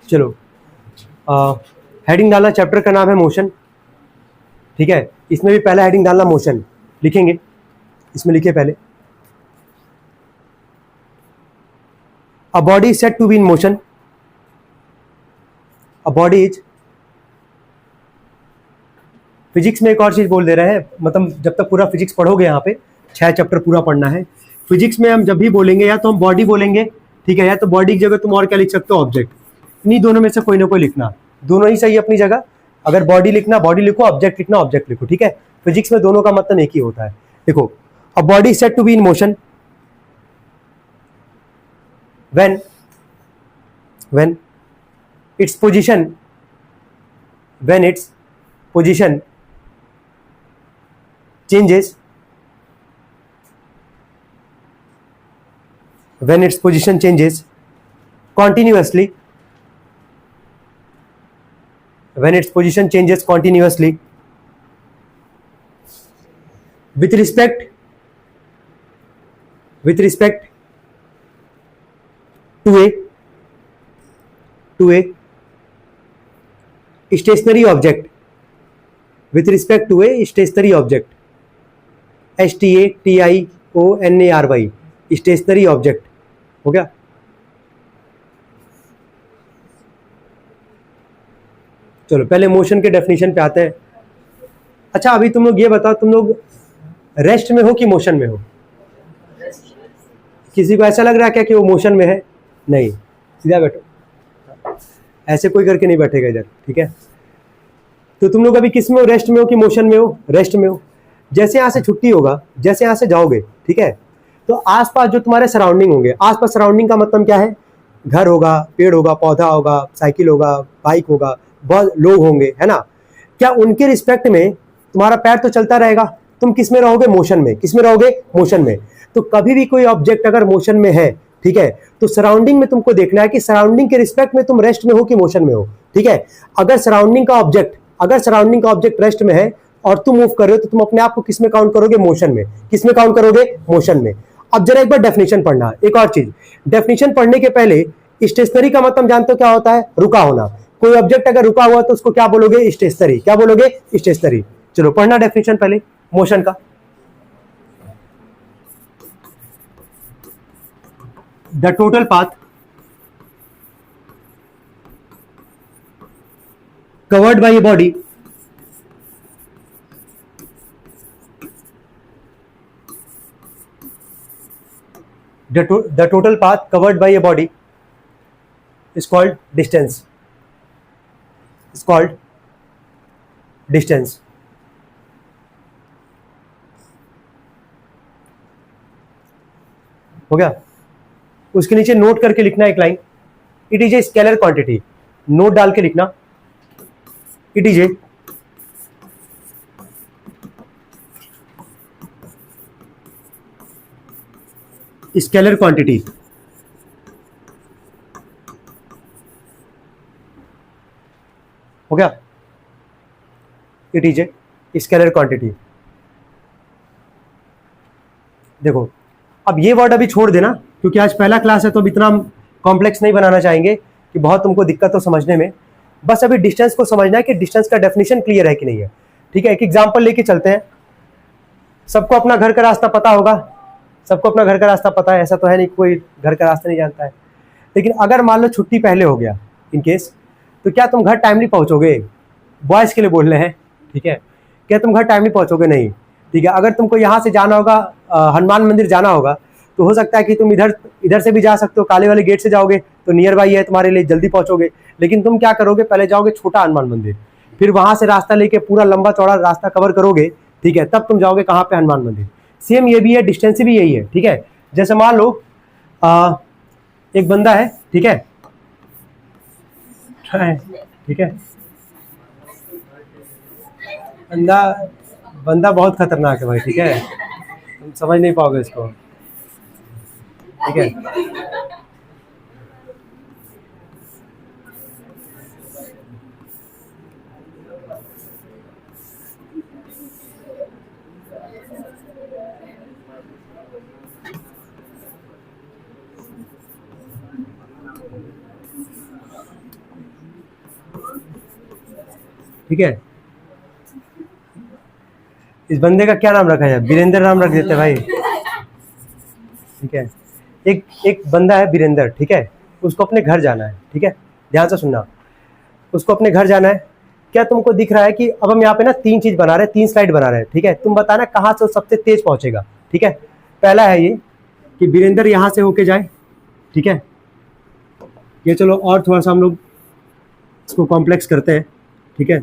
चलो, हेडिंग डालना, चैप्टर का नाम है मोशन, ठीक है। इसमें भी पहला हेडिंग डालना मोशन, लिखेंगे, इसमें लिखे पहले, a body is said to be in motion, a body is, physics में एक और चीज बोल दे रहे हैं, मतलब जब तक पूरा फिजिक्स पढ़ोगे, यहाँ पे 6 चैप्टर पूरा पढ़ना है। फिजिक्स में हम जब भी बोलेंगे या तो हम बॉडी बोलेंगे, ठीक है, या तो बॉडी की जगह तुम और क्या लिख सकते हो, ऑब्जेक्ट। इन्हीं दोनों में से कोई ना कोई लिखना, दोनों ही सही अपनी जगह। अगर बॉडी लिखना बॉडी लिखो, ऑब्जेक्ट लिखना ऑब्जेक्ट लिखो, ठीक है। फिजिक्स में दोनों का मतलब एक ही होता है। देखो, a body is said to be in motion when its position changes, continuously, with respect to a stationary object, with respect to a stationary object, STATIONARY, stationary object, हो गया। चलो पहले मोशन के डेफिनेशन पे आते हैं। अच्छा, अभी तुम लोग ये बताओ, तुम लोग रेस्ट में हो कि मोशन में हो? किसी को ऐसा लग रहा है क्या कि वो मोशन में है? नहीं, सीधा बैठो, ऐसे कोई करके नहीं बैठेगा इधर, ठीक है। तो तुम लोग अभी किस में हो, रेस्ट में हो कि मोशन में हो? रेस्ट में हो। जैसे यहाँ से छुट्टी होगा, जैसे यहाँ से जाओगे, ठीक है, तो आसपास जो तुम्हारे सराउंडिंग होंगे, आसपास सराउंडिंग का मतलब क्या है? घर होगा, पेड़ होगा, पौधा होगा, साइकिल होगा, बाइक होगा, बहुत लोग होंगे, है ना। क्या उनके रिस्पेक्ट में तुम्हारा पैर तो चलता रहेगा? तुम किस में रहोगे? मोशन में। किस में रहोगे? मोशन में। तो कभी भी कोई ऑब्जेक्ट अगर मोशन में है, ठीक है, तो सराउंडिंग में तुमको देखना है कि सराउंडिंग के रिस्पेक्ट में तुम रेस्ट में हो कि मोशन में हो, ठीक है। अगर सराउंडिंग का ऑब्जेक्ट रेस्ट में है और तुम मूव कर रहे हो, तो तुम अपने आप को किस में काउंट करोगे? मोशन में। किस में काउंट करोगे? मोशन में। अब जरा एक बार डेफिनेशन पढ़ना। एक और चीज, डेफिनेशन पढ़ने के पहले, स्टेशनरी का मतलब जानते हो क्या होता है? रुका होना। कोई ऑब्जेक्ट अगर रुका हुआ तो उसको क्या बोलोगे? स्टेशनरी। क्या बोलोगे? स्टेशनरी। चलो पढ़ना डेफिनेशन पहले मोशन का। The total path covered by a body the total path covered by a body is called distance. हो गया। उसके नीचे नोट करके लिखना एक line, it is a scalar quantity. Note डाल के लिखना, it is a scalar quantity. हो गया, it is a scalar quantity. देखो, अब ये वर्ड अभी छोड़ देना, क्योंकि आज पहला क्लास है, तो अब इतना कॉम्प्लेक्स नहीं बनाना चाहेंगे कि बहुत तुमको दिक्कत हो समझने में। बस अभी डिस्टेंस को समझना है कि डिस्टेंस का डेफिनेशन क्लियर है कि नहीं है, ठीक है। एक एग्जांपल लेके चलते हैं। सबको अपना घर का रास्ता पता होगा, सबको अपना घर का रास्ता पता है, ऐसा तो है नहीं कोई घर का रास्ता नहीं जानता है। लेकिन अगर मान लो छुट्टी पहले हो गया इन केस, तो क्या तुम घर टाइमली पहुंचोगे? बॉयज के लिए बोल रहे हैं, ठीक है। क्या तुम घर टाइमली पहुंचोगे? नहीं, ठीक है। अगर तुमको यहाँ से जाना होगा, हनुमान मंदिर जाना होगा, तो हो सकता है कि तुम इधर से भी जा सकते हो, काले वाले गेट से जाओगे तो नियर बाई है तुम्हारे लिए, जल्दी पहुंचोगे। लेकिन तुम क्या करोगे? पहले जाओगे छोटा हनुमान मंदिर, फिर वहां से रास्ता लेके पूरा लंबा चौड़ा रास्ता कवर करोगे, ठीक है, तब तुम जाओगे कहाँ पे? हनुमान मंदिर। सेम ये भी है, डिस्टेंस भी यही है, ठीक है। जैसे मान लो एक बंदा है, ठीक है, ठीक है, बंदा बहुत खतरनाक है भाई, ठीक है, तुम समझ नहीं पाओगे इसको, ठीक है। ठीक है। इस बंदे का क्या नाम रखा है? वीरेंद्र नाम रख देते भाई, ठीक है। एक बंदा है वीरेंद्र, ठीक है, उसको अपने घर जाना है, ठीक है, ध्यान से सुनना। उसको अपने घर जाना है। क्या तुमको दिख रहा है कि अब हम यहाँ पे ना 3 चीज बना रहे हैं, 3 स्लाइड बना रहे हैं, ठीक है। तुम बताना कहाँ से वो सबसे तेज पहुंचेगा, ठीक है। पहला है ये कि वीरेंद्र यहाँ से होके जाए, ठीक है। ये चलो और थोड़ा सा हम लोग इसको कॉम्प्लेक्स करते हैं, ठीक है।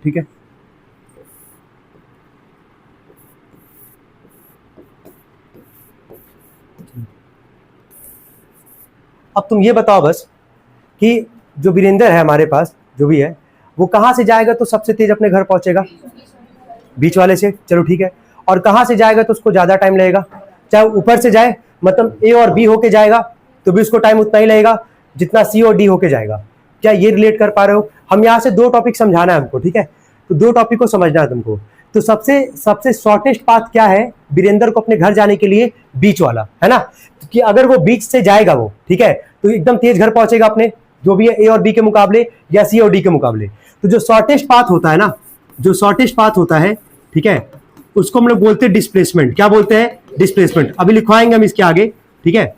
ठीक है, अब तुम ये बताओ बस कि जो वीरेंद्र है हमारे पास, जो भी है, वो कहाँ से जाएगा तो सबसे तेज अपने घर पहुंचेगा? बीच वाले से, चलो ठीक है। और कहाँ से जाएगा तो उसको ज्यादा टाइम लगेगा? चाहे ऊपर से जाए, मतलब ए और बी होके जाएगा तो भी उसको टाइम उतना ही लगेगा जितना सी और डी होके जाएगा। क्या ये रिलेट कर पा रहे हो? हम यहाँ से 2 टॉपिक समझाना है हमको, ठीक है। तो 2 टॉपिक को समझना है तुमको। तो सबसे शॉर्टेस्ट पाथ क्या है वीरेंद्र को अपने घर जाने के लिए? बीच वाला, है ना। कि अगर वो बीच से जाएगा वो, ठीक है, तो एकदम तेज घर पहुंचेगा अपने, जो भी है ए और बी के मुकाबले या सी और डी के मुकाबले। तो जो शॉर्टेस्ट पाथ होता है ना, जो शॉर्टेस्ट पाथ होता है, ठीक है, उसको हम लोग बोलते हैं डिस्प्लेसमेंट। क्या बोलते हैं? डिस्प्लेसमेंट। अभी लिखवाएंगे हम इसके आगे, ठीक है।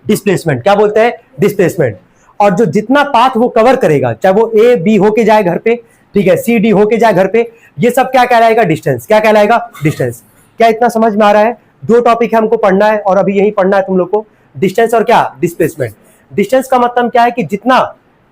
डिस्प्लेसमेंट क्या बोलते हैं? डिस्प्लेसमेंट। और जो जितना पाथ वो कवर करेगा, चाहे वो ए बी होके जाए घर पे, ठीक है, सी डी होके जाए घर पे, ये सब क्या कहलाएगा? डिस्टेंस। क्या कहलाएगा? डिस्टेंस। क्या इतना समझ में आ रहा है? 2 टॉपिक है हमको पढ़ना है और अभी यही पढ़ना है तुम लोग को, डिस्टेंस और क्या? डिस्प्लेसमेंट। डिस्टेंस का मतलब क्या है कि जितना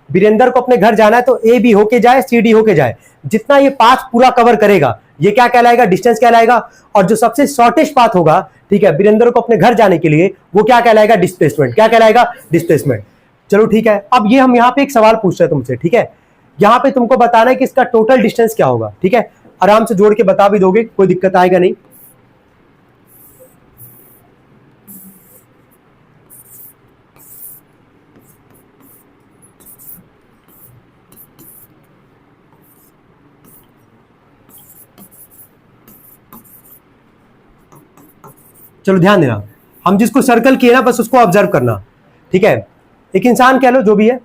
वीरेंद्र को अपने घर जाना है तो ए बी होके जाए, सी डी होके जाए, जितना ये पाथ पूरा कवर करेगा ये क्या कहलाएगा? डिस्टेंस कहलाएगा। और जो सबसे शॉर्टेस्ट पाथ होगा, ठीक है, वीरेंद्र को अपने घर जाने के लिए, वो क्या कहलाएगा? डिस्प्लेसमेंट। क्या कहलाएगा? डिस्प्लेसमेंट। चलो ठीक है। अब ये हम यहाँ पे एक सवाल पूछ रहे हैं तुमसे, ठीक है। यहाँ पे तुमको बताना है कि इसका टोटल डिस्टेंस क्या होगा, ठीक है। आराम से जोड़ के बता भी दोगे, कोई दिक्कत आएगा नहीं। चलो ध्यान देना, हम जिसको सर्कल किए ना बस उसको ऑब्जर्व करना, ठीक है। एक इंसान कह लो जो भी है,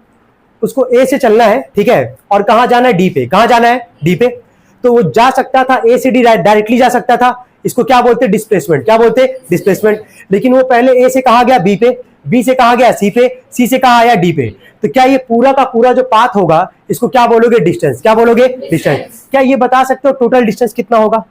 उसको ए से चलना है, ठीक है, और कहां जाना है? डी पे। कहां जाना है? डी पे। तो वो जा सकता था ए से डी, डायरेक्टली जा सकता था। इसको क्या बोलते हैं? डिस्प्लेसमेंट। क्या बोलते हैं? डिस्प्लेसमेंट। लेकिन वो पहले ए से कहा गया बी पे, बी से कहा गया सी पे, सी से कहा आया डी पे। तो क्या ये पूरा का पूरा जो पाथ होगा इसको क्या बोलोगे? डिस्टेंस। क्या बोलोगे? डिस्टेंस। क्या ये बता सकते हो टोटल डिस्टेंस कितना होगा?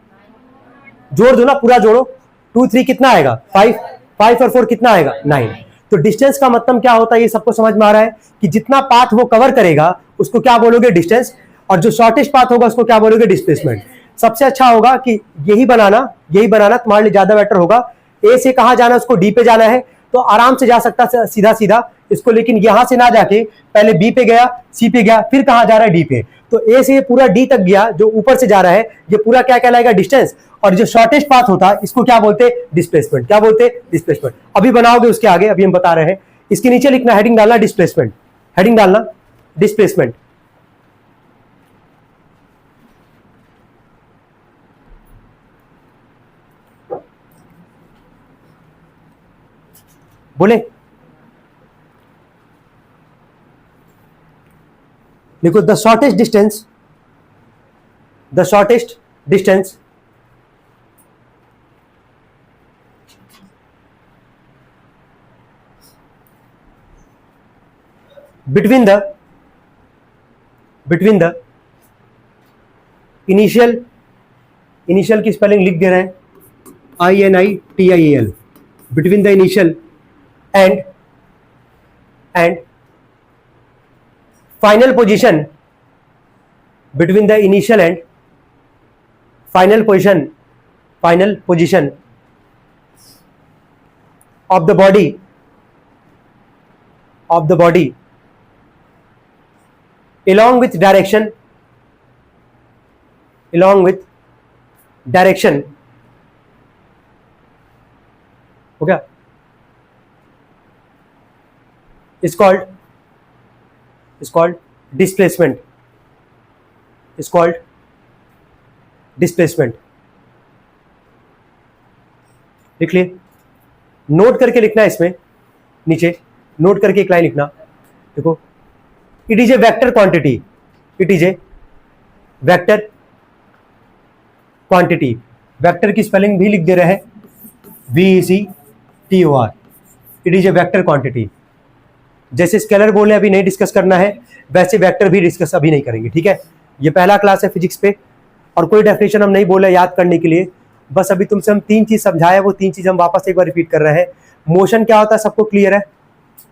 जोड़ दो ना, पूरा जोड़ो। 2 3 कितना आएगा? 5। 5 और 4 कितना आएगा? 9। तो डिस्टेंस का मतलब क्या होता है ये सबको समझ में आ रहा है कि जितना पाथ वो कवर करेगा उसको क्या बोलोगे? डिस्टेंस। और जो शॉर्टेस्ट पाथ होगा उसको क्या बोलोगे? डिस्प्लेसमेंट। सबसे अच्छा होगा कि यही बनाना तुम्हारे लिए ज्यादा बेटर होगा। ए से कहां जाना? उसको डी पे जाना है तो आराम से जा सकता सीधा सीधा इसको, लेकिन यहां से ना जाके पहले बी पे गया, सी पे गया, फिर कहां जा रहा है? डी पे। तो ए से ये पूरा डी तक गया, जो ऊपर से जा रहा है ये पूरा क्या कहलाएगा? डिस्टेंस। और जो शॉर्टेस्ट पाथ होता है इसको क्या बोलते हैं? डिस्प्लेसमेंट। क्या बोलते हैं? डिस्प्लेसमेंट। अभी बनाओगे उसके आगे, अभी हम बता रहे हैं। इसके नीचे लिखना, हेडिंग डालना डिस्प्लेसमेंट, हेडिंग डालना डिस्प्लेसमेंट। बोले देखो, the shortest distance, the shortest distance between the initial की स्पेलिंग लिख दे रहे हैं, INITIAL, between the initial and final position, between the initial and final position of the body along with direction हो गया, is called displacement, लिख लिए। Note करके लिखना है इसमें, नीचे नोट करके एक लाइन लिखना, देखो it is a vector quantity, it is a vector quantity, vector की स्पेलिंग भी लिख दे रहे हैं VECTOR, it is a vector quantity. जैसे स्केलर बोले अभी नहीं डिस्कस करना है, वैसे वेक्टर भी डिस्कस अभी नहीं करेंगे, ठीक है। ये पहला क्लास है फिजिक्स पे, और कोई डेफिनेशन हम नहीं बोले याद करने के लिए, बस अभी तुमसे हम 3 चीज समझाया, वो 3 चीज हम वापस एक बार रिपीट कर रहे हैं। मोशन क्या होता है सबको क्लियर है,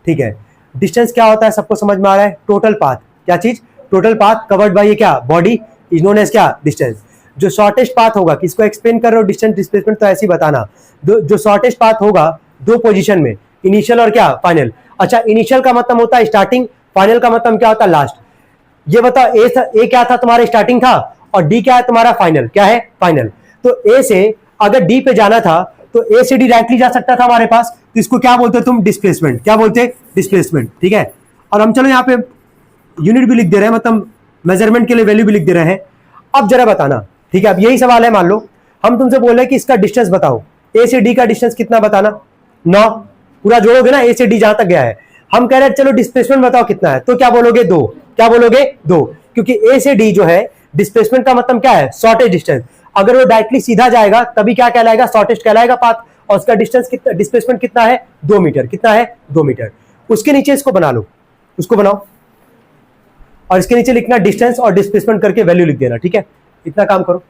ठीक है। डिस्टेंस क्या होता है सबको समझ में आ रहा है। टोटल पाथ, क्या चीज, टोटल पाथ कवर्ड बाय ये क्या, बॉडी इज नोन एज क्या, डिस्टेंस। जो शॉर्टेस्ट पाथ होगा, किसको एक्सप्लेन कर रहे हो, डिस्टेंस डिस्प्लेसमेंट, तो ऐसे ही बताना। जो शॉर्टेस्ट पाथ होगा 2 पोजीशन में, इनिशियल और क्या, फाइनल। अच्छा, इनिशियल का मतलब होता है स्टार्टिंग, फाइनल का मतलब क्या होता है, लास्ट। ये बताओ ए क्या था तुम्हारा, स्टार्टिंग था, और डी क्या है तुम्हारा, फाइनल। क्या है, फाइनल। तो ए से अगर डी पे जाना था तो ए से डी डायरेक्टली जा सकता था हमारे पास, तो इसको क्या बोलते हो तुम, डिस्प्लेसमेंट। क्या बोलते हैं, डिस्प्लेसमेंट, ठीक है। और हम चलो यहाँ पे यूनिट भी लिख दे रहे हैं, मतलब मेजरमेंट के लिए वैल्यू भी लिख दे रहे हैं। अब जरा बताना, ठीक है, अब यही सवाल है, मान लो हम तुमसे बोल रहे हैं कि इसका डिस्टेंस बताओ, ए से डी का डिस्टेंस कितना बताना, 9, पूरा जोड़ोगे ना, ए से डी जहां तक गया है। हम कह रहे हैं चलो डिस्प्लेसमेंट बताओ कितना है, तो क्या बोलोगे, 2। क्या बोलोगे, 2, क्योंकि ए से डी जो है डिस्प्लेसमेंट का मतलब क्या है, शॉर्टेस्ट डिस्टेंस। अगर वो डायरेक्टली सीधा जाएगा तभी क्या कहलाएगा, शॉर्टेस्ट कहलाएगा पाथ, और उसका डिस्टेंस कितना, डिस्प्लेसमेंट कितना है, 2 मीटर। कितना है, 2 मीटर। उसके नीचे इसको बना लो, उसको बनाओ, और इसके नीचे लिखना डिस्टेंस और डिस्प्लेसमेंट करके वैल्यू लिख देना, ठीक है। इतना काम करो।